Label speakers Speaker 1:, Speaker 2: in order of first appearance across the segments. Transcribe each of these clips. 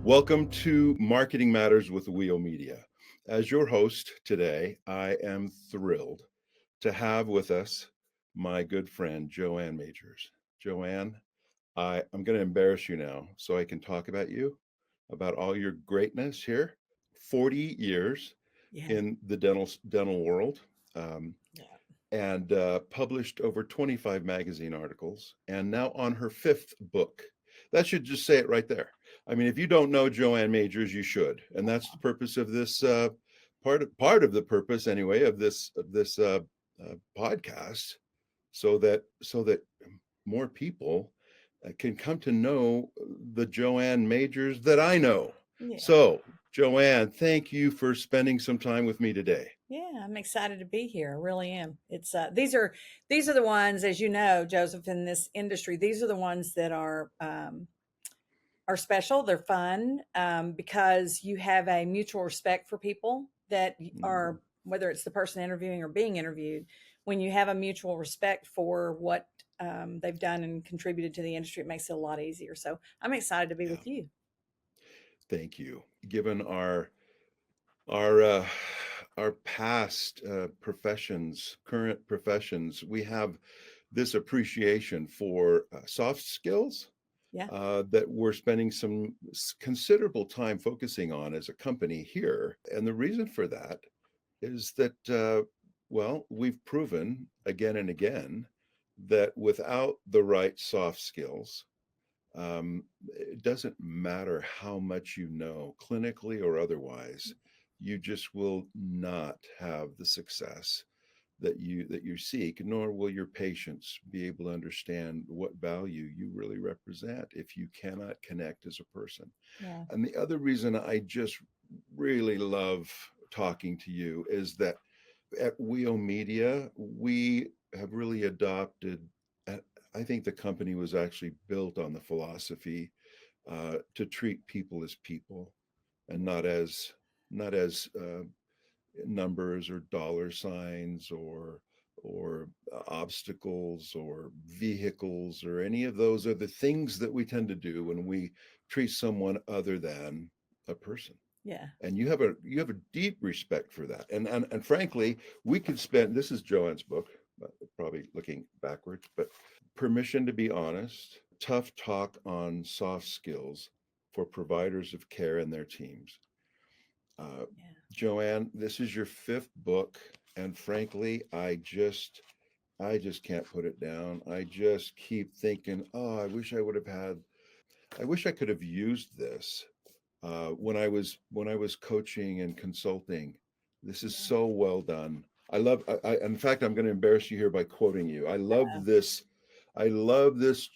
Speaker 1: Welcome to Marketing Matters with WEO Media. As your host today, I am thrilled to have with us my good friend, JoAn Majors. JoAn, I'm going to embarrass you now so I can talk about you, about all your greatness here. 40 years
Speaker 2: Yeah,
Speaker 1: in the dental world, um,
Speaker 2: yeah.
Speaker 1: and published over 25 magazine articles, and now on her fifth book. That should just say it right there. I mean, if you don't know JoAn Majors, you should, and that's the purpose of this part of the purpose anyway of this podcast, so that more people can come to know the JoAn Majors that I know.
Speaker 2: Yeah,
Speaker 1: So, JoAn, thank you for spending some time with me today.
Speaker 2: yeah, I'm excited to be here. I really am. It's these are the ones, as you know, Joseph, in this industry. These are the ones that are special. They're fun because you have a mutual respect for people that
Speaker 1: Mm,
Speaker 2: are, whether it's the person interviewing or being interviewed. When you have a mutual respect for what they've done and contributed to the industry, it makes it a lot easier. So I'm excited to be
Speaker 1: yeah,
Speaker 2: with you.
Speaker 1: thank you. Given our uh, our past professions, current professions, we have this appreciation for soft skills
Speaker 2: Yeah,
Speaker 1: that we're spending some considerable time focusing on as a company here. And the reason for that is that, well, we've proven again and again that without the right soft skills, it doesn't matter how much you know, clinically or otherwise, you just will not have the success that you seek, nor will your patients be able to understand what value you really represent if you cannot connect as a person.
Speaker 2: yeah,
Speaker 1: And the other reason I just really love talking to you is that at WEO Media, we have really adopted, uh, I think the company was actually built on the philosophy to treat people as people and not as numbers or dollar signs or obstacles or vehicles or any of those are the things that we tend to do when we treat someone other than a person.
Speaker 2: yeah.
Speaker 1: And you have a deep respect for that. And frankly, we could spend, this is JoAn's book, probably looking backwards, but Permission to Be Honest, Tough Talk on Soft Skills for Providers of Care and Their Teams. Uh,
Speaker 2: Yeah.
Speaker 1: JoAn, this is your fifth book, and frankly, I just can't put it down. I just keep thinking, oh, I wish I could have used this when I was coaching and consulting. This is
Speaker 2: Yeah.
Speaker 1: so well done. In fact, I'm going to embarrass you here by quoting you. I love this. I love this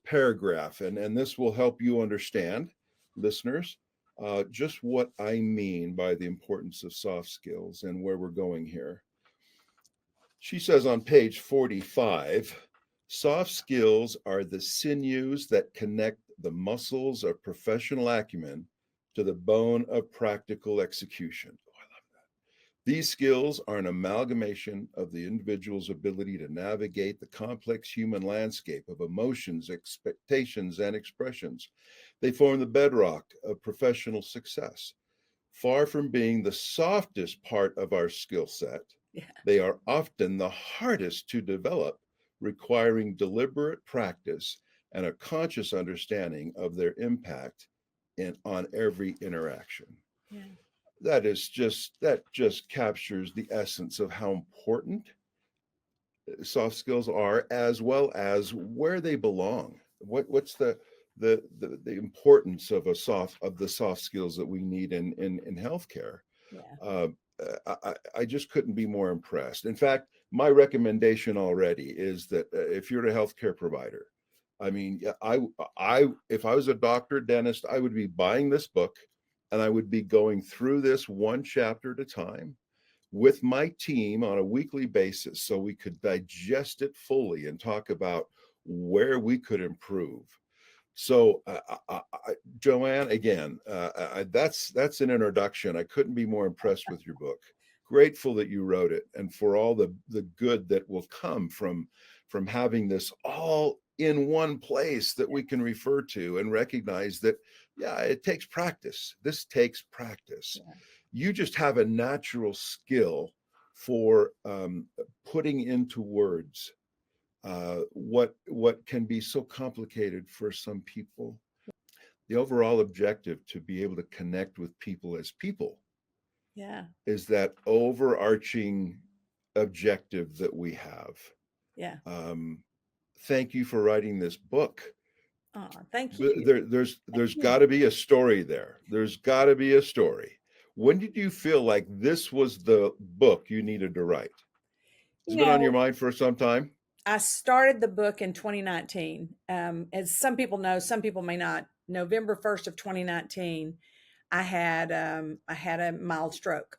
Speaker 1: paragraph, and this will help you understand, listeners, just what I mean by the importance of soft skills and where we're going here. She says on page 45, soft skills are the sinews that connect the muscles of professional acumen to the bone of practical execution. These skills are an amalgamation of the individual's ability to navigate the complex human landscape of emotions, expectations, and expressions. They form the bedrock of professional success. Far from being the softest part of our skill set,
Speaker 2: Yeah.
Speaker 1: they are often the hardest to develop, requiring deliberate practice and a conscious understanding of their impact on every interaction.
Speaker 2: Yeah.
Speaker 1: That just captures the essence of how important soft skills are, as well as where they belong. What's the importance of the soft skills that we need in healthcare?
Speaker 2: Yeah.
Speaker 1: Uh, I just couldn't be more impressed. In fact, my recommendation already is that if you're a healthcare provider, I mean, yeah, if I was a doctor, dentist, I would be buying this book and I would be going through this one chapter at a time with my team on a weekly basis so we could digest it fully and talk about where we could improve. So, JoAn, again, that's an introduction. I couldn't be more impressed with your book. Grateful that you wrote it, and for all the good that will come from having this all in one place that we can refer to and recognize that Yeah, it takes practice. This takes practice.
Speaker 2: Yeah.
Speaker 1: You just have a natural skill for putting into words what can be so complicated for some people. The overall objective to be able to connect with people as people
Speaker 2: Yeah.
Speaker 1: is that overarching objective that we have.
Speaker 2: Yeah.
Speaker 1: Um, Thank you for writing this book.
Speaker 2: Oh, thank
Speaker 1: But
Speaker 2: you. Thank
Speaker 1: there's
Speaker 2: you.
Speaker 1: got to be a story there. There's got to be a story. When did you feel like this was the book you needed to write? Has
Speaker 2: You
Speaker 1: it been on
Speaker 2: know,
Speaker 1: your mind for some time?
Speaker 2: I started the book in 2019. As some people know, some people may not. November 1st of 2019, I had a mild stroke.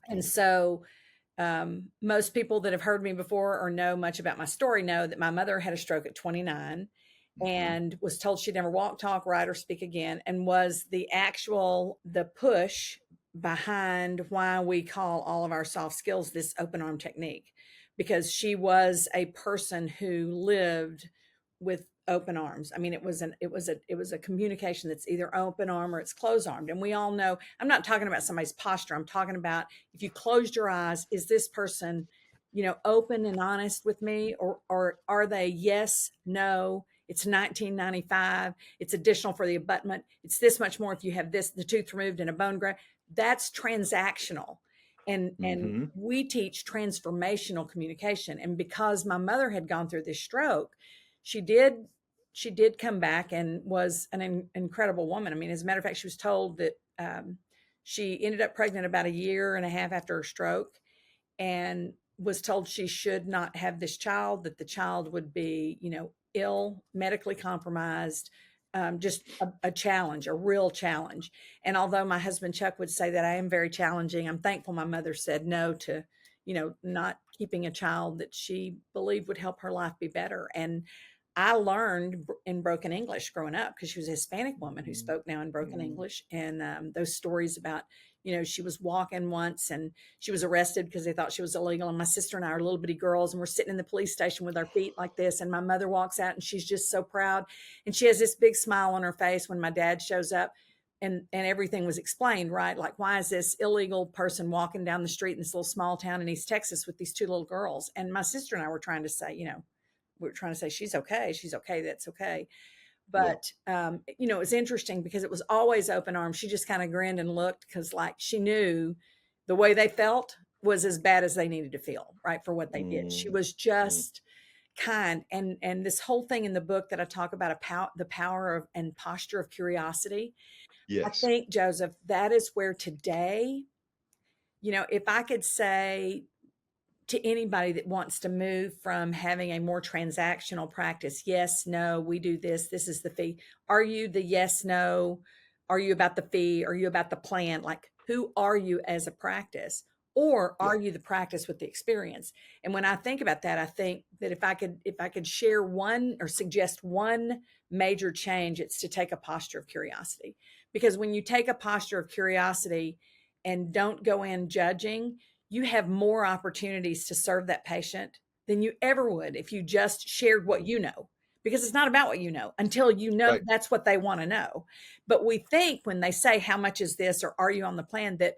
Speaker 2: And
Speaker 1: Oh,
Speaker 2: so most people that have heard me before or know much about my story know that my mother had a stroke at 29
Speaker 1: mm-hmm,
Speaker 2: and was told she'd never walk, talk, write, or speak again, and was the push behind why we call all of our soft skills this open arm technique, because she was a person who lived with open arms. I mean, it was a communication that's either open arm or it's closed armed. And we all know, I'm not talking about somebody's posture. I'm talking about, if you closed your eyes, is this person, open and honest with me, or are they yes, no, it's 1995, it's additional for the abutment, it's this much more if you have this, the tooth removed and a bone graft. That's transactional. And
Speaker 1: mm-hmm.
Speaker 2: we teach transformational communication. And because my mother had gone through this stroke, she did she did come back and was an incredible woman. I mean, as a matter of fact, she was told that she ended up pregnant about a year and a half after her stroke, and was told she should not have this child, that the child would be, ill, medically compromised, just a challenge, a real challenge. And although my husband Chuck would say that I am very challenging, I'm thankful my mother said no to, not keeping a child that she believed would help her life be better. And I learned in broken English growing up, because she was a Hispanic woman who spoke now in broken English. And those stories about, she was walking once and she was arrested because they thought she was illegal. And my sister and I are little bitty girls, and we're sitting in the police station with our feet like this. And my mother walks out and she's just so proud. And she has this big smile on her face when my dad shows up. And everything was explained, right? Like, why is this illegal person walking down the street in this little small town in East Texas with these two little girls? And my sister and I were trying to say, we were trying to say, she's okay. She's okay. That's okay.
Speaker 1: Yeah,
Speaker 2: But, it was interesting because it was always open arms. She just kind of grinned and looked, because like she knew the way they felt was as bad as they needed to feel, right? For what they did. She was
Speaker 1: mm-hmm.
Speaker 2: just kind. And this whole thing in the book that I talk about, the power of and posture of curiosity. I
Speaker 1: Yes,
Speaker 2: think, Joseph, that is where today, if I could say to anybody that wants to move from having a more transactional practice, yes, no, we do this, this is the fee. Are you the yes, no? Are you about the fee? Are you about the plan? Like, who are you as a practice? Or
Speaker 1: yeah,
Speaker 2: are you the practice with the experience? And when I think about that, I think that if I could share one or suggest one major change, it's to take a posture of curiosity. Because when you take a posture of curiosity and don't go in judging, you have more opportunities to serve that patient than you ever would if you just shared what you know. Because it's not about what you know until you know
Speaker 1: right,
Speaker 2: that's what they want to know. But we think when they say, how much is this, or are you on the plan, that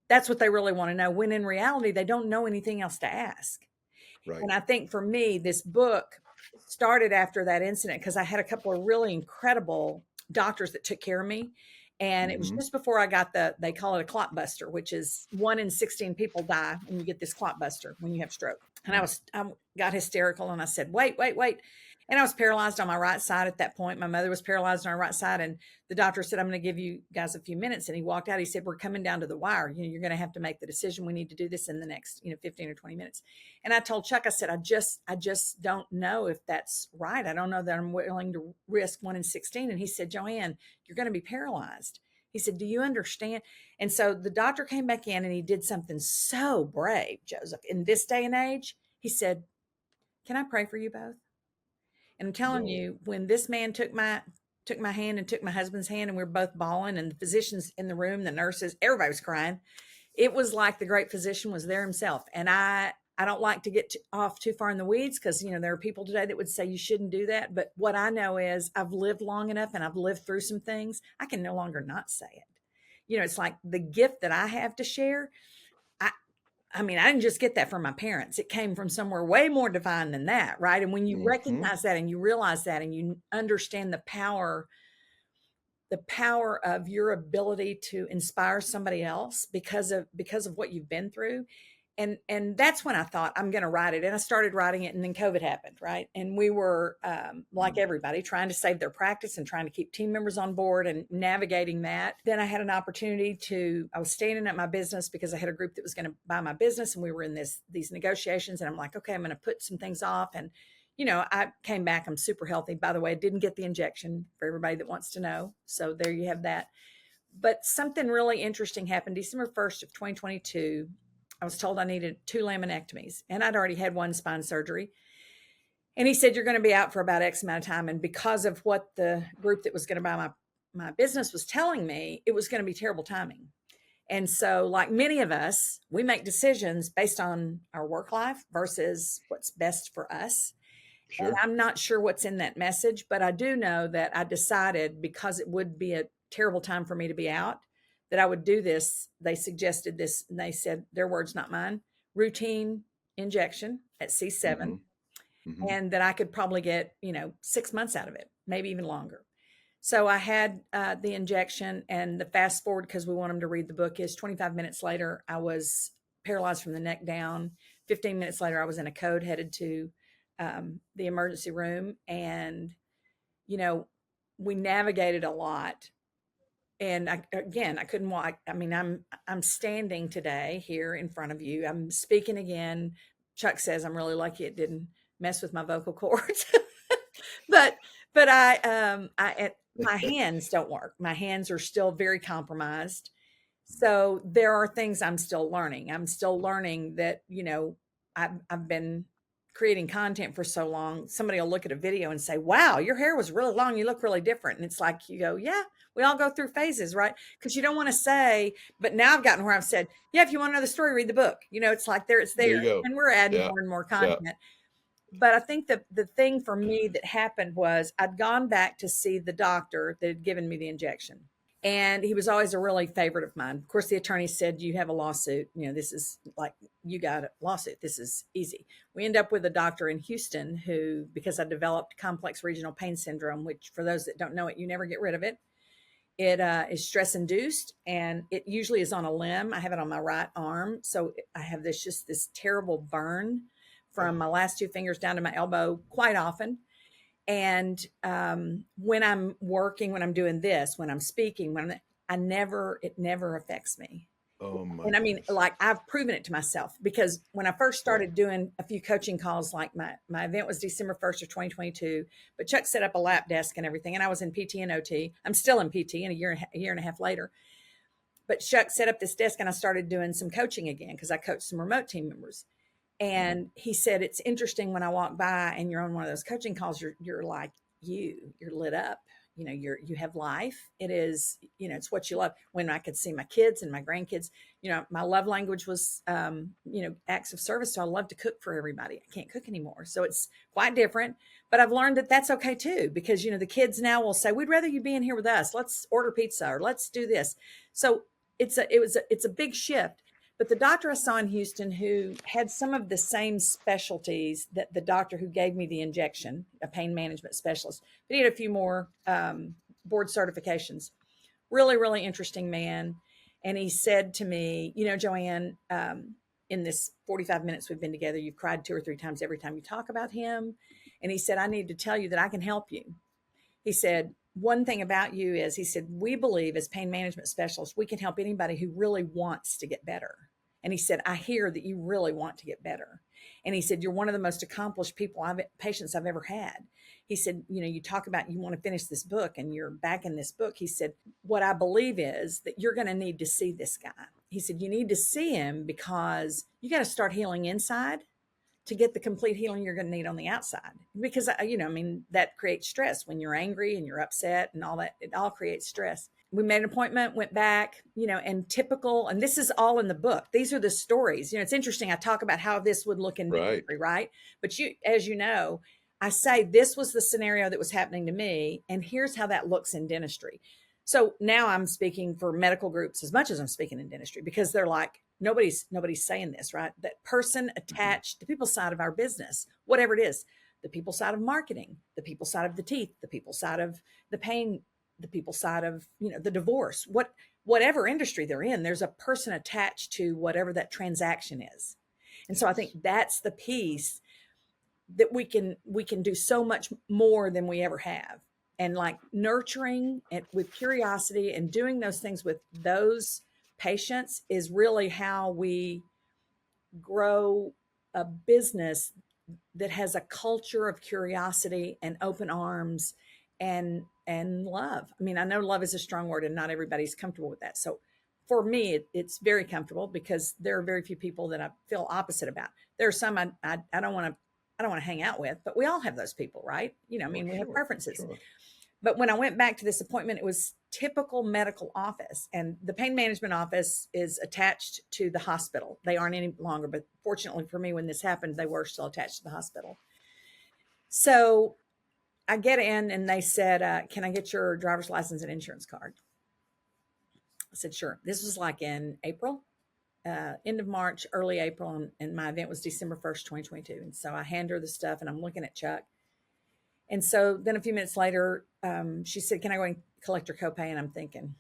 Speaker 2: that's what they really want to know, when in reality, they don't know anything else to ask.
Speaker 1: right,
Speaker 2: And I think for me, this book started after that incident, because I had a couple of really incredible doctors that took care of me. And it was
Speaker 1: mm-hmm,
Speaker 2: just before I got they call it a clot buster, which is 1 in 16 people die when you get this clot buster when you have stroke. And I got hysterical and I said, wait, wait, wait. And I was paralyzed on my right side at that point. My mother was paralyzed on her right side. And the doctor said, I'm going to give you guys a few minutes. And he walked out. He said, we're coming down to the wire. You're going to have to make the decision. We need to do this in the next, 15 or 20 minutes. And I told Chuck, I said, I just don't know if that's right. I don't know that I'm willing to risk 1 in 16. And he said, JoAn, you're going to be paralyzed. He said, do you understand? And so the doctor came back in and he did something so brave, Joseph, in this day and age. He said, can I pray for you both? And I'm telling
Speaker 1: whoa,
Speaker 2: you, when this man took my hand and took my husband's hand, and we were both bawling, and the physicians in the room, the nurses, everybody was crying. It was like the great physician was there himself. And I don't like to get off too far in the weeds because, there are people today that would say you shouldn't do that. But what I know is I've lived long enough and I've lived through some things. I can no longer not say it. It's like the gift that I have to share. I, I mean, I didn't just get that from my parents. It came from somewhere way more divine than that, right? And when you
Speaker 1: Mm-hmm.
Speaker 2: recognize that and you realize that and you understand the power of your ability to inspire somebody else because of what you've been through, and that's when I thought I'm going to write it. And I started writing it, and then COVID happened, right? And we were like everybody, trying to save their practice and trying to keep team members on board and navigating that. Then I had an opportunity I was standing at my business because I had a group that was going to buy my business, and we were in these negotiations. And I'm like, okay, I'm going to put some things off. And I came back. I'm super healthy. By the way, I didn't get the injection, for everybody that wants to know. So there you have that. But something really interesting happened December 1st of 2022. I was told I needed 2 laminectomies, and I'd already had 1 spine surgery. And he said, you're going to be out for about X amount of time. And because of what the group that was going to buy my business was telling me, it was going to be terrible timing. And so, like many of us, we make decisions based on our work life versus what's best for us. And
Speaker 1: Sure.
Speaker 2: I'm not sure what's in that message, but I do know that I decided, because it would be a terrible time for me to be out, that I would do this. They suggested this, and they said, their words, not mine, routine injection at
Speaker 1: Mm-hmm.
Speaker 2: C7,
Speaker 1: Mm-hmm.
Speaker 2: and that I could probably get, 6 months out of it, maybe even longer. So I had the injection, and the fast forward, because we want them to read the book, is 25 minutes later, I was paralyzed from the neck down. 15 minutes later, I was in a code headed to the emergency room. And, we navigated a lot. And I couldn't walk. I mean, I'm standing today here in front of you. I'm speaking again. Chuck says I'm really lucky it didn't mess with my vocal cords. but but my hands don't work. My hands are still very compromised. So there are things I'm still learning. I'm still learning that, I've been creating content for so long. Somebody will look at a video and say, wow, your hair was really long. You look really different. And it's like, you go, yeah, we all go through phases, right? Because you don't want to say, but now I've gotten where I've said, yeah, if you want to know the story, read the book. It's like it's there.
Speaker 1: There you go.
Speaker 2: And we're adding
Speaker 1: Yeah.
Speaker 2: more and more
Speaker 1: Yeah.
Speaker 2: content. But I think that the thing for me that happened was I'd gone back to see the doctor that had given me the injection. And he was always a really favorite of mine. Of course, the attorney said, you have a lawsuit. This is like, you got a lawsuit. This is easy. We end up with a doctor in Houston who, because I developed complex regional pain syndrome, which for those that don't know it, you never get rid of it. It is stress induced, and it usually is on a limb. I have it on my right arm. So I have this terrible burn from my last 2 fingers down to my elbow quite often. And when I'm working, when I'm doing this, when I'm speaking, it never affects me.
Speaker 1: Oh my
Speaker 2: And I mean,
Speaker 1: goodness.
Speaker 2: like, I've proven it to myself, because when I first
Speaker 1: Right.
Speaker 2: started doing a few coaching calls, like my event was December 1st of 2022, but Chuck set up a lap desk and everything. And I was in PT and OT. I'm still in PT, and a year and a half later. But Chuck set up this desk, and I started doing some coaching again, because I coached some remote team members.
Speaker 1: Mm-hmm.
Speaker 2: And he said, it's interesting when I walk by and you're on one of those coaching calls, you're like, you're lit up. You have life. It is, it's what you love. When I could see my kids and my grandkids, my love language was, acts of service. So I love to cook for everybody. I can't cook anymore. So it's quite different, but I've learned that that's okay too, because, the kids now will say, we'd rather you be in here with us. Let's order pizza, or let's do this. So it's a big shift. But the doctor I saw in Houston, who had some of the same specialties that the doctor who gave me the injection, a pain management specialist, but he had a few more board certifications. Really, really interesting man. And he said to me, JoAn, in this 45 minutes we've been together, you've cried 2 or 3 times every time you talk about him. And he said, I need to tell you that I can help you. He said, one thing about you is, he said, we believe as pain management specialists, we can help anybody who really wants to get better. And he said, I hear that you really want to get better. And he said, you're one of the most accomplished patients I've ever had. He said, you talk about you want to finish this book and you're back in this book. He said, what I believe is that you're going to need to see this guy. He said, you need to see him because you got to start healing inside to get the complete healing you're going to need on the outside. Because, that creates stress when you're angry and you're upset and all that. It all creates stress. we made an appointment, went back, and typical, and this is all in the book. These are the stories. It's interesting. I talk about how this would look in
Speaker 1: Right.
Speaker 2: dentistry, right? But as you know, I say this was the scenario that was happening to me, and here's how that looks in dentistry. So now I'm speaking for medical groups as much as I'm speaking in dentistry, because they're like, nobody's saying this, right? That person attached, the people side of our business, whatever it is, the people side of marketing, the people side of the teeth, the people side of the pain, the people side of, the divorce, whatever industry they're in, there's a person attached to whatever that transaction is. And so I think that's the piece that we can do so much more than we ever have. And like nurturing it with curiosity and doing those things with those patients is really how we grow a business that has a culture of curiosity and open arms and love. I mean, I know love is a strong word and not everybody's comfortable with that. So for me, it's very comfortable, because there are very few people that I feel opposite about. There are some I don't want to hang out with, but we all have those people, right? I mean, we have preferences.
Speaker 1: Sure.
Speaker 2: But when I went back to this appointment, it was typical medical office, and the pain management office is attached to the hospital. They aren't any longer, but fortunately for me, when this happened, they were still attached to the hospital. So I get in and they said, can I get your driver's license and insurance card? I said, sure. This was like in April, end of March, early April, and my event was December 1st, 2022. And so I hand her the stuff and I'm looking at Chuck. And so then a few minutes later, she said, can I go and collect your copay? And I'm thinking,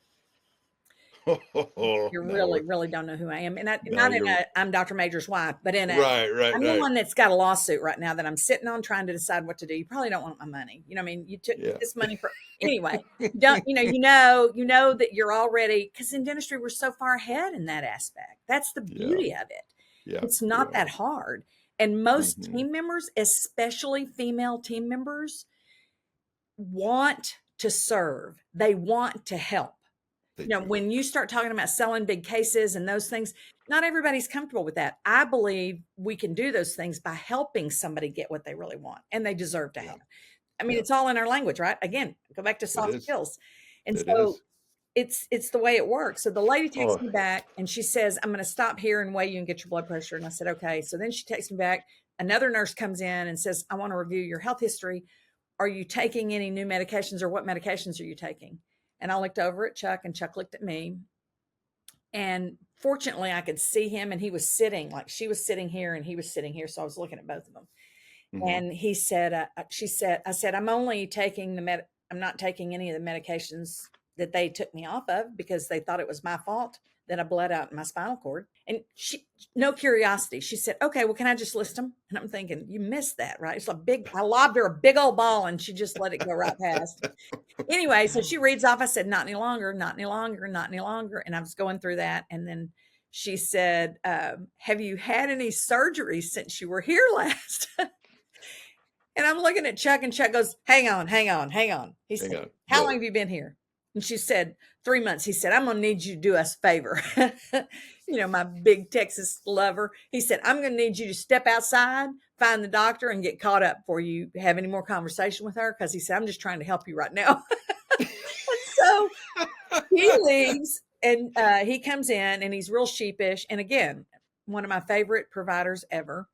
Speaker 2: you really don't know who I am. And I'm Dr. Major's wife, but I'm the one that's got a lawsuit right now that I'm sitting on trying to decide what to do. You probably don't want my money. I mean, you took this money for, anyway, you know that you're already, because in dentistry, we're so far ahead in that aspect. That's the beauty of it. Yeah. It's not that hard. And most team members, especially female team members, want to serve. They want to help. When you start talking about selling big cases and those things, not everybody's comfortable with that. I believe we can do those things by helping somebody get what they really want and they deserve to have. I mean, it's all in our language, right? Again, go back to soft skills. And so it's the way it works. So the lady takes me back and she says, I'm going to stop here and weigh you and get your blood pressure. And I said, okay. So then she takes me back. Another nurse comes in and says, I want to review your health history. Are you taking any new medications, or what medications are you taking? And I looked over at Chuck and Chuck looked at me. And fortunately I could see him, and he was sitting, like she was sitting here and he was sitting here. So I was looking at both of them. And he said, I said, I'm only taking I'm not taking any of the medications that they took me off of because they thought it was my fault that I bled out in my spinal cord. And no curiosity. She said, okay, well, can I just list them? And I'm thinking, you missed that, right? It's I lobbed her a big old ball and she just let it go right past. Anyway, so she reads off. I said, not any longer, not any longer, not any longer. And I was going through that. And then she said, have you had any surgery since you were here last? And I'm looking at Chuck, and Chuck goes, hang on. He said, how long have you been here? And she said, 3 months. He said, I'm going to need you to do us a favor. My big Texas lover. He said, I'm going to need you to step outside, find the doctor, and get caught up before you have any more conversation with her. Because he said, I'm just trying to help you right now. And so he leaves, and he comes in, and he's real sheepish. And again, one of my favorite providers ever.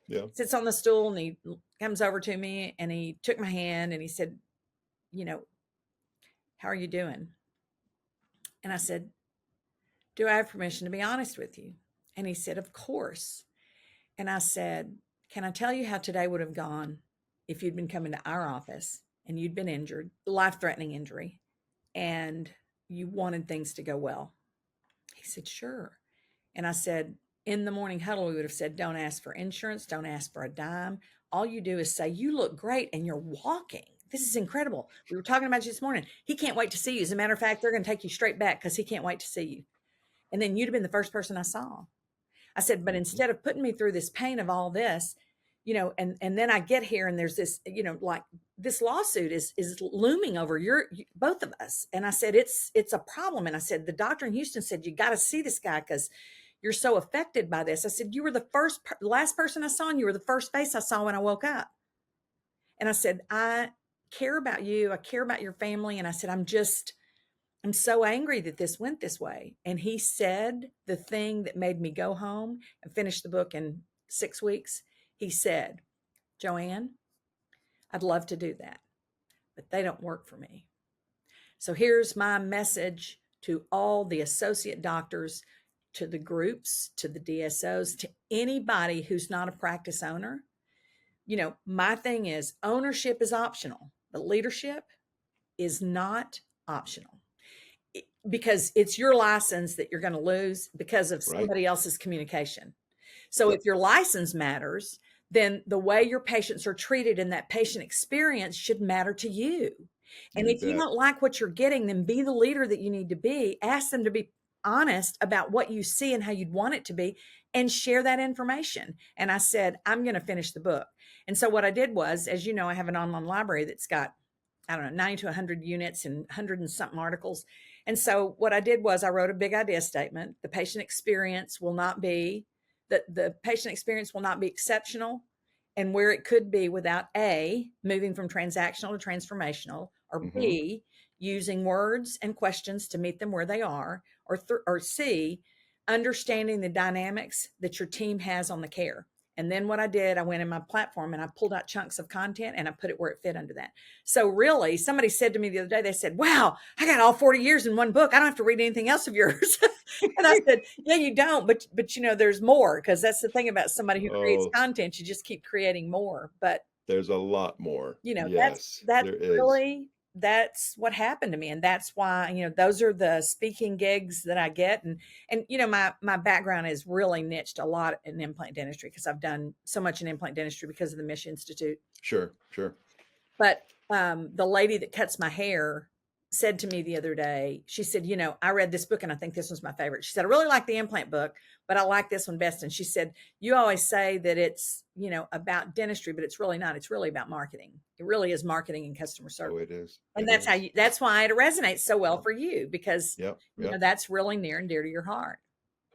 Speaker 2: Yeah. Sits on the stool, and he comes over to me, and he took my hand, and he said, how are you doing? And I said, do I have permission to be honest with you? And he said, of course. And I said, can I tell you how today would have gone if you'd been coming to our office and you'd been injured, life-threatening injury, and you wanted things to go well? He said, sure. And I said, in the morning huddle, we would have said, don't ask for insurance. Don't ask for a dime. All you do is say, you look great and you're walking. This is incredible. We were talking about you this morning. He can't wait to see you. As a matter of fact, they're going to take you straight back because he can't wait to see you. And then you'd have been the first person I saw. I said, but instead of putting me through this pain of all this, and then I get here and there's this, like this lawsuit is looming over both of us. And I said, it's a problem. And I said, the doctor in Houston said, you got to see this guy because you're so affected by this. I said, you were the last person I saw, and you were the first face I saw when I woke up. And I said, I care about you. I care about your family. And I said, I'm so angry that this went this way. And he said the thing that made me go home and finish the book in 6 weeks. He said, JoAn, I'd love to do that, but they don't work for me. So here's my message to all the associate doctors, to the groups, to the DSOs, to anybody who's not a practice owner. You know, my thing is ownership is optional, but leadership is not optional, because it's your license that you're going to lose because of
Speaker 1: Right.
Speaker 2: somebody else's communication. So
Speaker 1: Yep.
Speaker 2: if your license matters, then the way your patients are treated in that patient experience should matter to you. And
Speaker 1: You
Speaker 2: if you
Speaker 1: bet.
Speaker 2: don't like what you're getting, then be the leader that you need to be. Ask them to be honest about what you see and how you'd want it to be, and share that information. And I said, I'm going to finish the book. And so what I did was, as you know, I have an online library that's got, I don't know, 90 to 100 units and 100 and something articles. And so what I did was I wrote a big idea statement. The patient experience will not be, the patient experience will not be exceptional, and where it could be without A, moving from transactional to transformational, or
Speaker 1: Hmm.
Speaker 2: B, using words and questions to meet them where they are, or C, understanding the dynamics that your team has on the care. And then what I did, I went in my platform and I pulled out chunks of content and I put it where it fit under that. So really, somebody said to me the other day, they said, wow, I got all 40 years in one book. I don't have to read anything else of yours. And I said, yeah, you don't, but you know, there's more, because that's the thing about somebody who creates
Speaker 1: Oh,
Speaker 2: content. You just keep creating more. But
Speaker 1: there's a lot more.
Speaker 2: you know,
Speaker 1: Yes,
Speaker 2: that's
Speaker 1: there is.
Speaker 2: really, that's what happened to me. And that's why, you know, those are the speaking gigs that I get. And you know, my background is really niched a lot in implant dentistry, because I've done so much in implant dentistry because of the Mish Institute.
Speaker 1: Sure, sure.
Speaker 2: But the lady that cuts my hair said to me the other day, she said, you know, I read this book and I think this was my favorite. She said, I really like the implant book, but I like this one best. And she said, you always say that it's, you know, about dentistry, but it's really not. It's really about marketing. It really is marketing and customer
Speaker 1: Oh,
Speaker 2: service.
Speaker 1: it is.
Speaker 2: And
Speaker 1: It
Speaker 2: that's how
Speaker 1: is.
Speaker 2: you, that's why it resonates so well for you, because,
Speaker 1: Yep,
Speaker 2: you know,
Speaker 1: yep.
Speaker 2: that's really near and dear to your heart.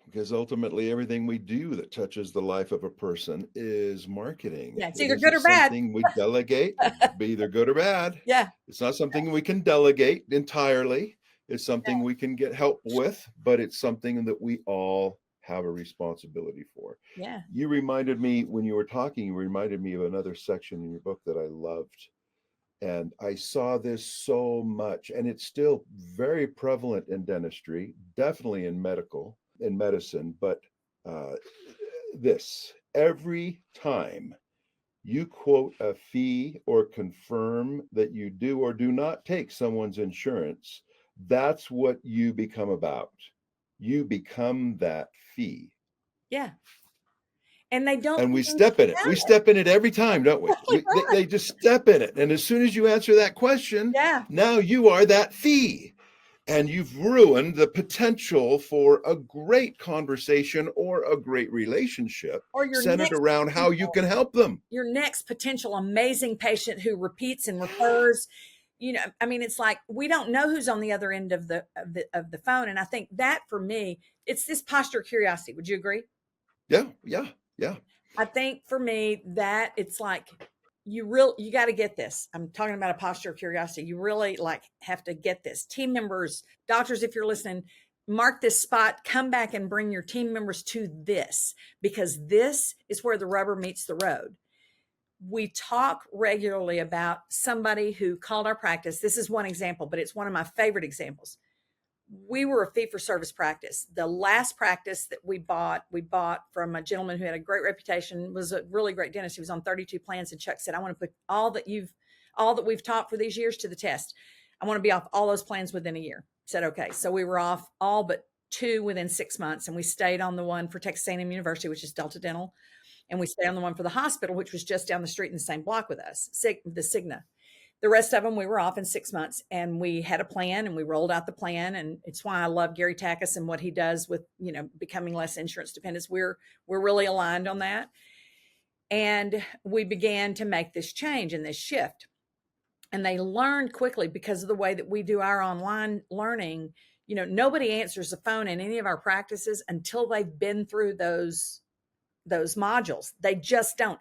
Speaker 1: Because ultimately, everything we do that touches the life of a person is marketing.
Speaker 2: Yeah. It's
Speaker 1: It
Speaker 2: either good
Speaker 1: isn't
Speaker 2: or bad.
Speaker 1: something we delegate, be either good or bad.
Speaker 2: Yeah.
Speaker 1: It's not something we can delegate entirely. It's something we can get help with, but it's something that we all have a responsibility for.
Speaker 2: Yeah.
Speaker 1: You reminded me when you were talking, you reminded me of another section in your book that I loved. And I saw this so much, and it's still very prevalent in dentistry, definitely in medicine. But uh, this every time you quote a fee or confirm that you do or do not take someone's insurance, that's what you become about. You become that fee.
Speaker 2: Yeah. And they don't
Speaker 1: And
Speaker 2: do
Speaker 1: we
Speaker 2: anything
Speaker 1: step in it. We
Speaker 2: about it.
Speaker 1: step in it every time, don't we?
Speaker 2: Exactly
Speaker 1: They
Speaker 2: right.
Speaker 1: just step in it. And as soon as you answer that question,
Speaker 2: Yeah.
Speaker 1: now you are that fee. And you've ruined the potential for a great conversation or a great relationship
Speaker 2: Or your
Speaker 1: centered
Speaker 2: next
Speaker 1: around how you
Speaker 2: potential,
Speaker 1: can help them.
Speaker 2: your next potential amazing patient who repeats and refers. You know, I mean, it's like we don't know who's on the other end of the phone. And I think that for me, it's this posture of curiosity. Would you agree?
Speaker 1: Yeah, yeah, yeah.
Speaker 2: I think for me that it's like you got to get this. I'm talking about a posture of curiosity. You really like have to get this. Team members, doctors, if you're listening, mark this spot, come back and bring your team members to this, because this is where the rubber meets the road. We talk regularly about somebody who called our practice. This is one example, but it's one of my favorite examples. We were a fee for service practice. The last practice that we bought from a gentleman who had a great reputation, was a really great dentist. He was on 32 plans. And Chuck said, I want to put all that we've taught for these years to the test. I want to be off all those plans within a year. I said, okay. So we were off all but 2 within 6 months. And we stayed on the one for Texas A&M University, which is Delta Dental. And we stayed on the one for the hospital, which was just down the street in the same block with us, the Cigna. The rest of them, we were off in 6 months, and we had a plan and we rolled out the plan. And it's why I love Gary Takis and what he does with, you know, becoming less insurance dependent. We're really aligned on that. And we began to make this change and this shift. And they learned quickly, because of the way that we do our online learning. You know, nobody answers the phone in any of our practices until they've been through those modules. They just don't.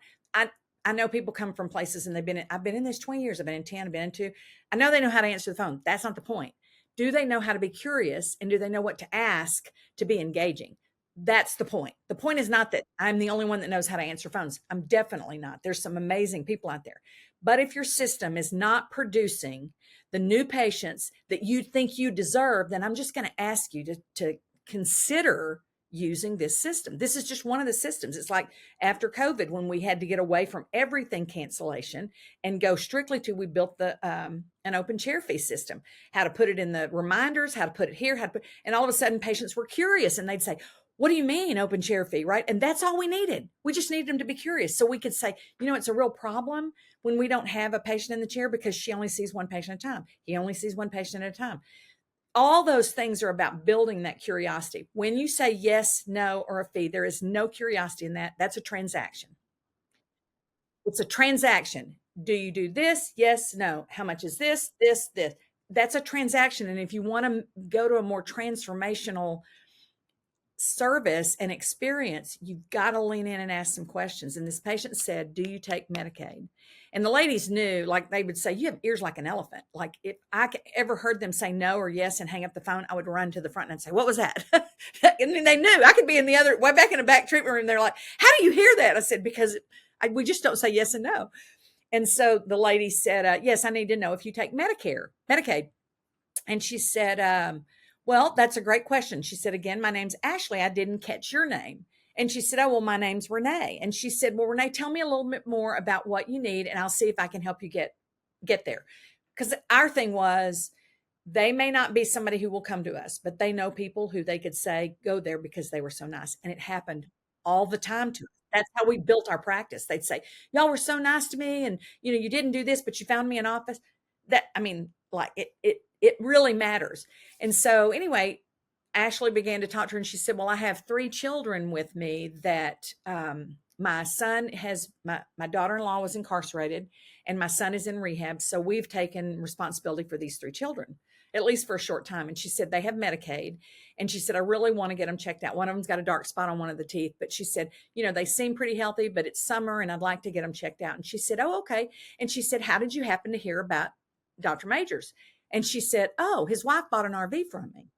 Speaker 2: I know people come from places and I've been in this 20 years. I've been in 10, I've been in 2. I know they know how to answer the phone. That's not the point. Do they know how to be curious, and do they know what to ask to be engaging? That's the point. The point is not that I'm the only one that knows how to answer phones. I'm definitely not. There's some amazing people out there. But if your system is not producing the new patients that you think you deserve, then I'm just going to ask you to consider using this system. This is just one of the systems. It's like after COVID, when we had to get away from everything cancellation and go strictly to, we built the an open chair fee system, how to put it in the reminders, how to put it here, how to put, and all of a sudden patients were curious and they'd say, what do you mean open chair fee, right? And that's all we needed. We just needed them to be curious. So we could say, it's a real problem when we don't have a patient in the chair because she only sees one patient at a time. He only sees one patient at a time. All those things are about building that curiosity. When you say yes, no, or a fee, there is no curiosity in that. That's a transaction. It's a transaction. Do you do this? Yes, no. How much is this? This. That's a transaction. And if you want to go to a more transformational service and experience, you've got to lean in and ask some questions. And this patient said, do you take Medicaid? And the ladies knew, like they would say, you have ears like an elephant. Like if I ever heard them say no or yes and hang up the phone, I would run to the front and say, what was that? And then they knew. I could be in the other, way back in the back treatment room. They're like, how do you hear that? I said, because we just don't say yes and no. And so the lady said, yes, I need to know if you take Medicaid. And she said, well, that's a great question. She said, again, my name's Ashley. I didn't catch your name. And she said, oh, well, my name's Renee. And she said, well, Renee, tell me a little bit more about what you need, and I'll see if I can help you get there. Because our thing was, they may not be somebody who will come to us, but they know people who they could say, go there because they were so nice. And it happened all the time to us. That's how we built our practice. They'd say, y'all were so nice to me. And, you didn't do this, but you found me an office. It really matters. And so anyway, Ashley began to talk to her and she said, well, I have 3 children with me that my son has, my daughter-in-law was incarcerated and my son is in rehab. So we've taken responsibility for these 3 children, at least for a short time. And she said, they have Medicaid. And she said, I really want to get them checked out. One of them's got a dark spot on one of the teeth, but she said, they seem pretty healthy, but it's summer and I'd like to get them checked out. And she said, oh, okay. And she said, how did you happen to hear about Dr. Majors? And she said, oh, his wife bought an RV from me.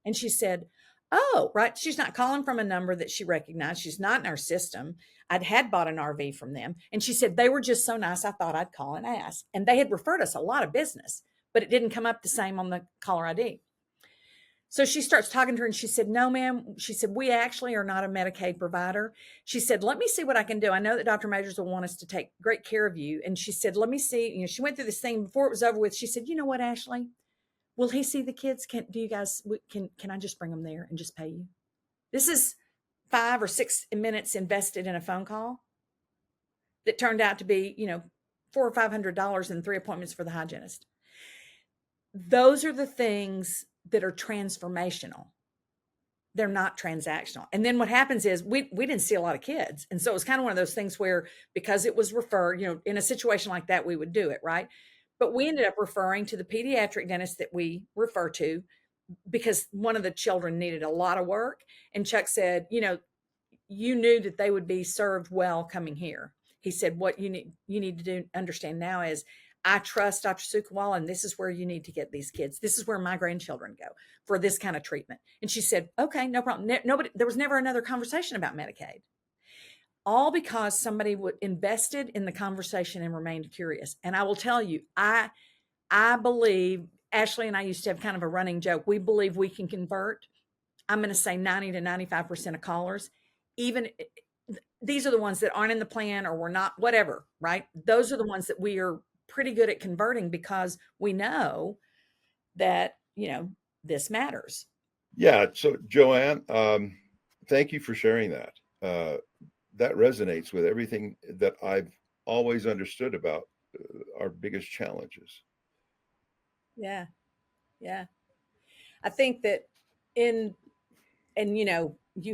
Speaker 2: And she said, oh, right. She's not calling from a number that she recognized. She's not in our system. Had bought an RV from them. And she said, they were just so nice. I thought I'd call and ask. And they had referred us a lot of business, but it didn't come up the same on the caller ID. So she starts talking to her and she said, no, ma'am. She said, we actually are not a Medicaid provider. She said, let me see what I can do. I know that Dr. Majors will want us to take great care of you. And she said, let me see. She went through this thing before it was over with. She said, you know what, Ashley? Will he see the kids? Can I just bring them there and just pay you? This is 5 or 6 minutes invested in a phone call that turned out to be, $400 or $500 and 3 appointments for the hygienist. Those are the things that are transformational. They're not transactional. And then what happens is we didn't see a lot of kids. And so it was kind of one of those things where, because it was referred, in a situation like that, we would do it, right? But we ended up referring to the pediatric dentist that we refer to because one of the children needed a lot of work. And Chuck said, you knew that they would be served well coming here. He said, what you need to understand now is, I trust Dr. Sukawala, and this is where you need to get these kids. This is where my grandchildren go for this kind of treatment. And she said, okay, no problem. There was never another conversation about Medicaid. All because somebody invested in the conversation and remained curious. And I will tell you, I believe, Ashley and I used to have kind of a running joke. We believe we can convert, I'm going to say 90 to 95% of callers. Even these are the ones that aren't in the plan or we're not, whatever, right? Those are the ones that we are pretty good at converting because we know that, this matters.
Speaker 1: Yeah. So JoAn, thank you for sharing that. That resonates with everything that I've always understood about our biggest challenges.
Speaker 2: Yeah. Yeah. I think that you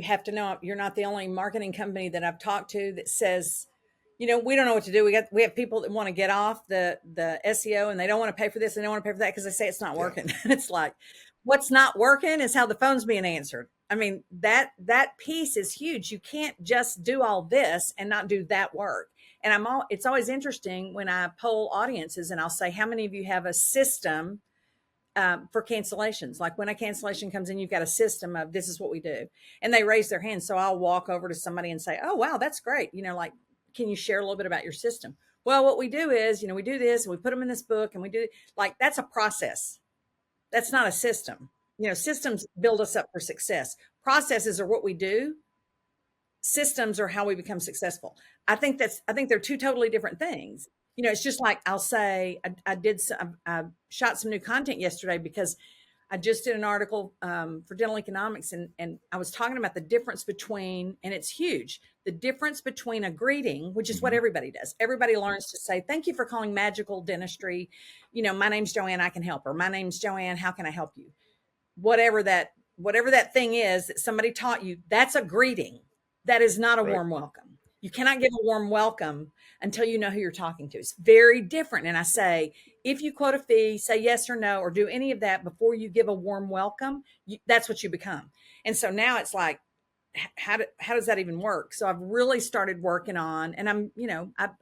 Speaker 2: have to know you're not the only marketing company that I've talked to that says, we don't know what to do. We have people that want to get off the SEO and they don't want to pay for this and they don't want to pay for that because they say it's not working. Yeah. It's like, what's not working is how the phone's being answered. I mean, that piece is huge. You can't just do all this and not do that work. And it's always interesting when I poll audiences and I'll say, how many of you have a system for cancellations. Like when a cancellation comes in, you've got a system of this is what we do. And they raise their hand. So I'll walk over to somebody and say, oh, wow, that's great. Like, can you share a little bit about your system? Well, what we do is, we do this and we put them in this book and we do like, that's a process. That's not a system. Systems build us up for success. Processes are what we do. Systems are how we become successful. I think they're two totally different things. It's just like I'll say, I shot some new content yesterday because I just did an article for dental economics, and I was talking about the difference between, and it's huge, the difference between a greeting, which is what everybody does. Everybody learns to say, thank you for calling Magical Dentistry. My name's JoAn, I can help. Or my name's JoAn, how can I help you? Whatever that thing is that somebody taught you, that's a greeting. That is not a warm welcome. You cannot give a warm welcome until you know who you're talking to. It's very different. And I say, if you quote a fee, say yes or no, or do any of that before you give a warm welcome, that's what you become. And so now it's like, how does that even work? So I've really started working on, and I'm,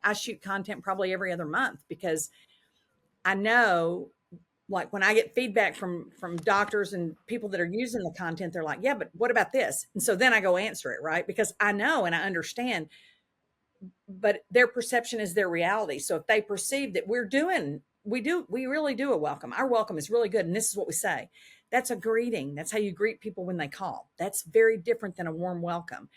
Speaker 2: I shoot content probably every other month because I know, like when I get feedback from doctors and people that are using the content, they're like, yeah, but what about this? And so then I go answer it, right? Because I know and I understand, but their perception is their reality. So if they perceive that we really do a welcome. Our welcome is really good. And this is what we say. That's a greeting. That's how you greet people when they call. That's very different than a warm welcome.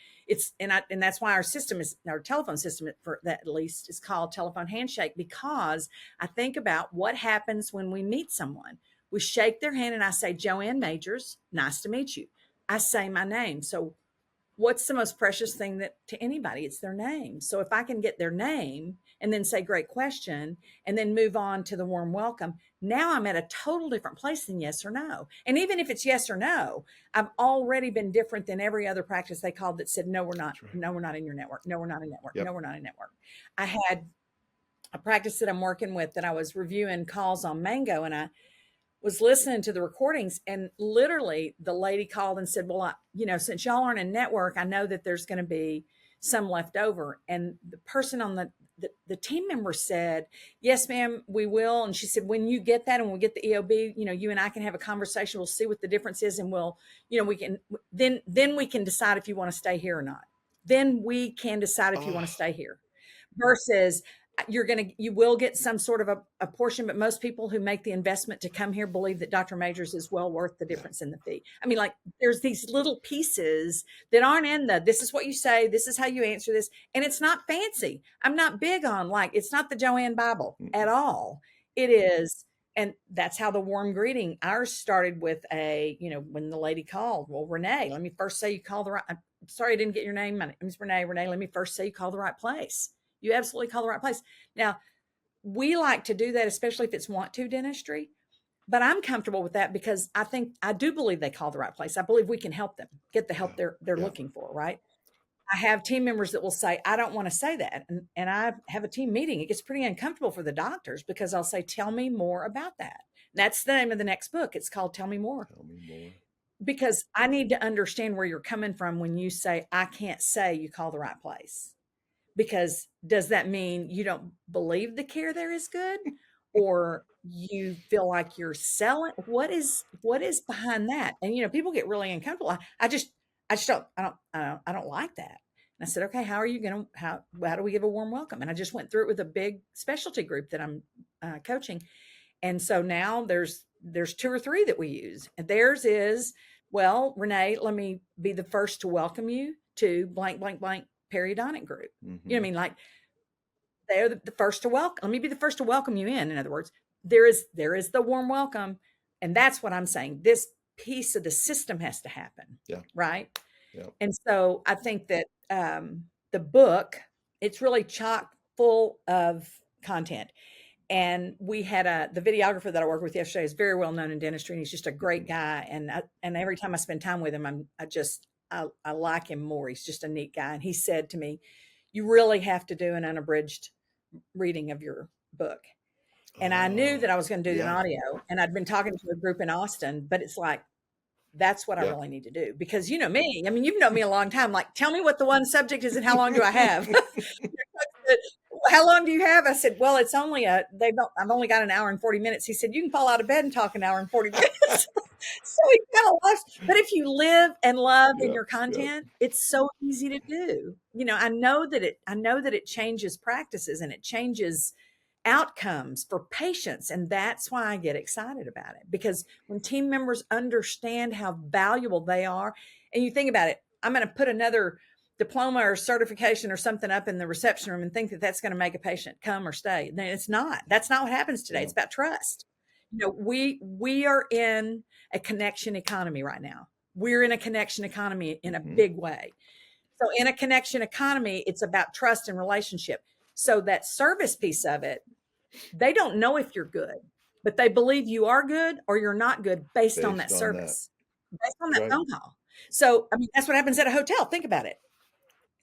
Speaker 2: And that's why our telephone system for that at least is called telephone handshake, because I think about what happens when we meet someone. We shake their hand and I say, JoAn Majors, nice to meet you. I say my name. So what's the most precious thing that to anybody? It's their name. So if I can get their name and then say, great question, and then move on to the warm welcome, now I'm at a total different place than yes or no. And even if it's yes or no, I've already been different than every other practice they called that said, no, we're not. Right. No, we're not in your network. No, we're not in network. Yep. No, we're not in network. I had a practice that I'm working with that I was reviewing calls on Mango, and I was listening to the recordings, and literally the lady called and said, well, since y'all aren't in network, I know that there's going to be some left over. And the person on the team member said, yes, ma'am, we will. And she said, when you get that and we get the EOB, you and I can have a conversation. We'll see what the difference is. And we can decide if you want to stay here or not. Then we can decide if you want to stay here versus you will get some sort of a portion, but most people who make the investment to come here believe that Dr. Majors is well worth the difference in the fee. I mean, like there's these little pieces that aren't in this is what you say, this is how you answer this. And it's not fancy. I'm not big on it's not the JoAn Bible at all. It is. And that's how the warm greeting, ours started with when the lady called, well, Renee, let me first say you call the right, I'm sorry, I didn't get your name. My name is Renee. Renee, let me first say you call the right place. You absolutely call the right place. Now, we like to do that, especially if it's want to dentistry, but I'm comfortable with that because I do believe they call the right place. I believe we can help them get the help they're looking for, right? I have team members that will say, I don't want to say that. And I have a team meeting. It gets pretty uncomfortable for the doctors because I'll say, tell me more about that. That's the name of the next book. It's called Tell Me More. Tell Me More. Because I need to understand where you're coming from when you say, I can't say you call the right place. Because does that mean you don't believe the care there is good, or you feel like you're selling? What is behind that? And people get really uncomfortable. I don't like that. And I said, okay, how do we give a warm welcome? And I just went through it with a big specialty group that I'm coaching, and so now there's 2 or 3 that we use. And theirs is, well, Renee, let me be the first to welcome you to blank blank blank periodontic group. You know what I mean? Like they're the first to welcome. Let me be the first to welcome you in. In other words, there is the warm welcome. And that's what I'm saying. This piece of the system has to happen. Yeah. Right. Yeah. And so I think that the book, it's really chock full of content. And we had the videographer that I worked with yesterday is very well known in dentistry, and he's just a great guy. And every time I spend time with him, I like him more. He's just a neat guy. And he said to me, you really have to do an unabridged reading of your book. And I knew that I was going to do an audio, and I'd been talking to a group in Austin, but it's like, that's what I really need to do, because you know me, I mean, you've known me a long time. Like, tell me what the one subject is and how long do I have? how long do you have? I said, well, it's only I've only got an hour and 40 minutes. He said, you can fall out of bed and talk an hour and 40 minutes. So he kind of laughs. But if you live and love in
Speaker 1: Yep,
Speaker 2: your
Speaker 1: yep.
Speaker 2: content, it's so easy to do. I know that it changes practices and it changes outcomes for patients. And that's why I get excited about it, because when team members understand how valuable they are, and you think about it, I'm going to put another diploma or certification or something up in the reception room and think that that's going to make a patient come or stay. No, it's not. That's not what happens today.
Speaker 1: Yeah.
Speaker 2: It's about trust. We are in a connection economy right now. We're in a connection economy in a big way. So in a connection economy, it's about trust and relationship. So that service piece of it, they don't know if you're good, but they believe you are good or you're not good based on that
Speaker 1: Based on that.
Speaker 2: service, based on
Speaker 1: That's
Speaker 2: that
Speaker 1: right.
Speaker 2: phone call. So, I mean, that's what happens at a hotel. Think about it.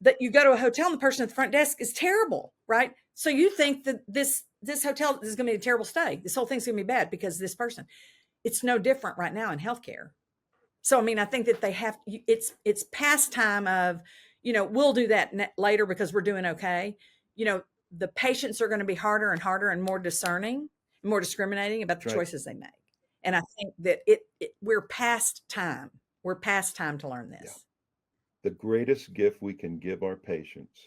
Speaker 2: That you go to a hotel and the person at the front desk is terrible, right? So you think that this hotel is going to be a terrible stay. This whole thing's going to be bad because of this person. It's no different right now in healthcare. So, I mean, I think that it's past time of, we'll do that later because we're doing okay. The patients are going to be harder and harder and more discerning, more discriminating about the
Speaker 1: That's right.
Speaker 2: choices they make. And I think that we're past time. We're past time to learn this.
Speaker 1: Yeah. The greatest gift we can give our patients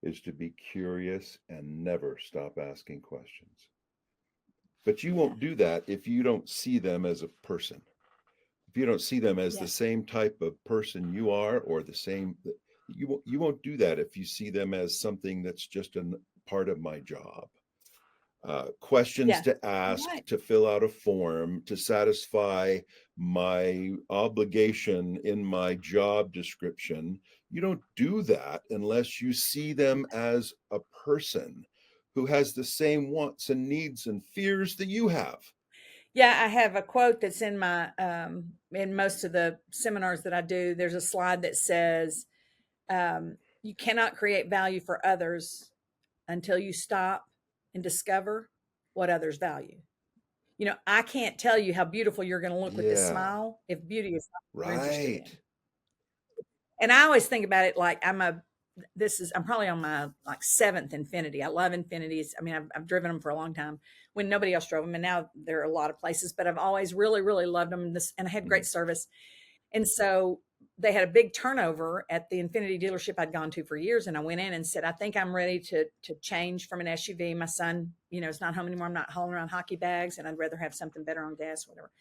Speaker 1: is to be curious and never stop asking questions. But you won't do that if you don't see them as a person. If you don't see them as the same type of person you are, or the same, you won't do that if you see them as something that's just a part of my job. Questions to ask,
Speaker 2: right,
Speaker 1: to fill out a form, to satisfy my obligation in my job description. You don't do that unless you see them as a person who has the same wants and needs and fears that you have.
Speaker 2: Yeah, I have a quote that's in my in most of the seminars that I do. There's a slide that says, you cannot create value for others until you stop and discover what others value. I can't tell you how beautiful you're going to look with this
Speaker 1: Yeah,
Speaker 2: smile if beauty is not what you're interested in.
Speaker 1: right.
Speaker 2: And I always think about it like I'm probably on my like seventh Infinity. I love Infinities. I mean, I've driven them for a long time when nobody else drove them, and now there are a lot of places. But I've always really, really loved them. And I had great service. And so they had a big turnover at the Infinity dealership I'd gone to for years. And I went in and said, I think I'm ready to change from an SUV. My son, is not home anymore. I'm not hauling around hockey bags, and I'd rather have something better on gas, whatever.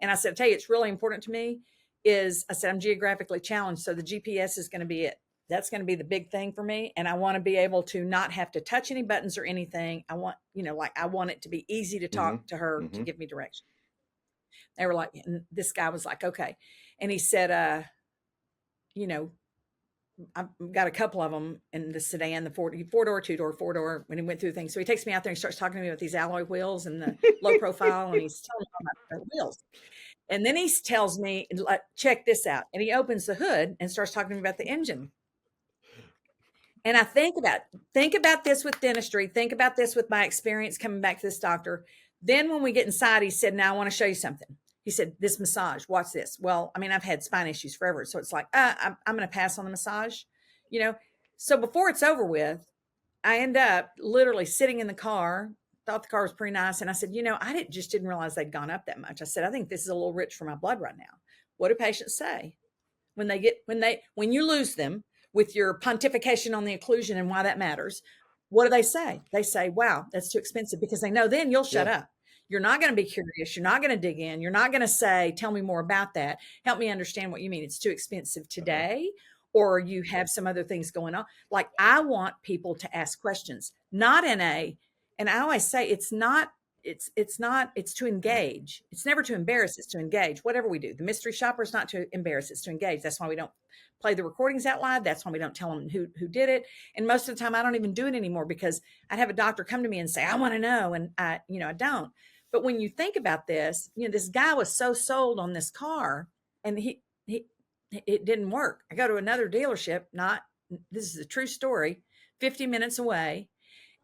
Speaker 2: And I said, I tell you, it's really important to me I said, I'm geographically challenged. So the GPS is going to be it. That's going to be the big thing for me. And I want to be able to not have to touch any buttons or anything. I want, I want it to be easy to talk to her to give me direction. They were like, and this guy was like, okay. And he said, I've got a couple of them in the sedan, the four-door, two-door, four-door, when he went through things. So he takes me out there and starts talking to me about these alloy wheels and the low profile, and he's telling me about the wheels. And then he tells me, check this out. And he opens the hood and starts talking to me about the engine. And I think about this with dentistry. Think about this with my experience coming back to this doctor. Then when we get inside, he said, now I want to show you something. He said, this massage, watch this. Well, I mean, I've had spine issues forever. So it's like, I'm going to pass on the massage, So before it's over with, I end up literally sitting in the car, thought the car was pretty nice. And I said, I didn't realize they'd gone up that much. I said, I think this is a little rich for my blood right now. What do patients say when you lose them with your pontification on the occlusion and why that matters? What do they say? They say, wow, that's too expensive, because they know then you'll shut up. You're not going to be curious. You're not going to dig in. You're not going to say, tell me more about that. Help me understand what you mean. It's too expensive today. Or you have some other things going on. Like, I want people to ask questions, and I always say it's to engage. It's never to embarrass. It's to engage. Whatever we do, the mystery shopper is not to embarrass. It's to engage. That's why we don't play the recordings out loud. That's why we don't tell them who did it. And most of the time I don't even do it anymore, because I'd have a doctor come to me and say, I want to know. And I don't. But when you think about this, this guy was so sold on this car, and it didn't work. I go to another dealership, this is a true story, 50 minutes away.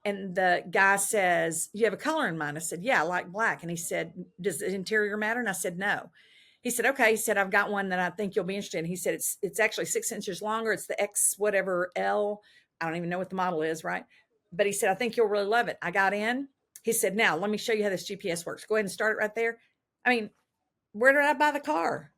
Speaker 2: And the guy says, you have a color in mind? I said, yeah, I like black. And he said, does the interior matter? And I said, no. He said, okay. He said, I've got one that I think you'll be interested in. He said, it's actually 6 inches longer. It's the X whatever L. I don't even know what the model is, right? But he said, I think you'll really love it. I got in. He said, now let me show you how this GPS works. Go ahead and start it right there. I mean, where did I buy the car?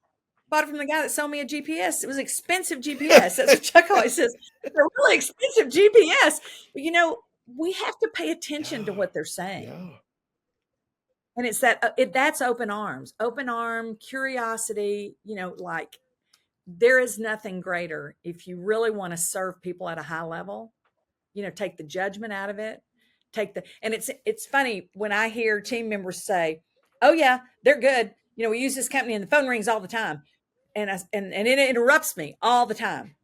Speaker 2: Bought it from the guy that sold me a GPS. It was expensive GPS. That's what Chuck always says. They're really expensive GPS. But we have to pay attention to
Speaker 1: Yeah.
Speaker 2: what they're saying.
Speaker 1: Yeah.
Speaker 2: And it's that's open arms, open arm, curiosity, like there is nothing greater if you really want to serve people at a high level, take the judgment out of it, and it's funny when I hear team members say, "Oh yeah, they're good. We use this company and the phone rings all the time." And it interrupts me all the time.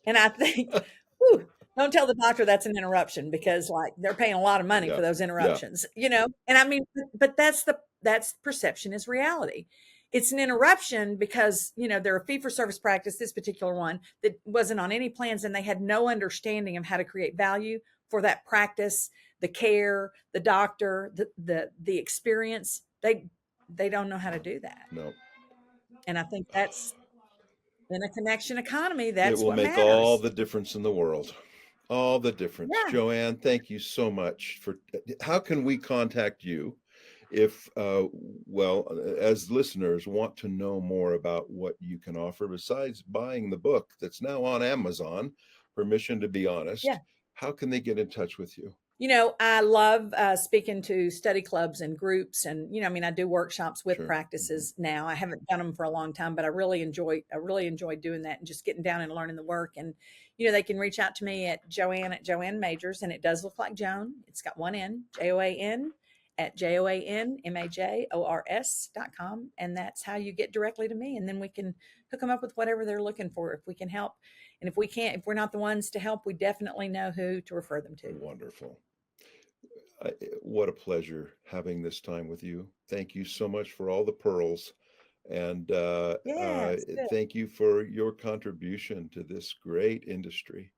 Speaker 2: And I think, whew, don't tell the doctor that's an interruption because like they're paying a lot of money
Speaker 1: Yeah.
Speaker 2: for those
Speaker 1: Yeah.
Speaker 2: interruptions, And I mean, but that's perception is reality. It's an interruption because, they're a fee for service practice, this particular one that wasn't on any plans and they had no understanding of how to create value for that practice, the care, the doctor, the experience. They don't know how to do that.
Speaker 1: No.
Speaker 2: And I think that's in a connection economy,
Speaker 1: It
Speaker 2: that's
Speaker 1: will
Speaker 2: what
Speaker 1: make all
Speaker 2: matters.
Speaker 1: the difference in the world. All the difference.
Speaker 2: Yeah.
Speaker 1: JoAn, thank you so much for. How can we contact you if, as listeners want to know more about what you can offer besides buying the book that's now on Amazon, Permission to Be Honest?
Speaker 2: Yeah.
Speaker 1: How can they get in touch with you?
Speaker 2: I love speaking to study clubs and groups, and I do workshops with
Speaker 1: Sure.
Speaker 2: practices now. I haven't done them for a long time, but I really enjoy doing that and just getting down and learning the work. And they can reach out to me at JoAn Majors, and it does look like Joan. It's got one N, JoAn at JoAnMajors.com, and that's how you get directly to me. And then we can hook them up with whatever they're looking for if we can help. And if we're not the ones to help, we definitely know who to refer them to.
Speaker 1: Wonderful. What a pleasure having this time with you. Thank you so much for all the pearls. And
Speaker 2: Yes, good.
Speaker 1: thank you for your contribution to this great industry.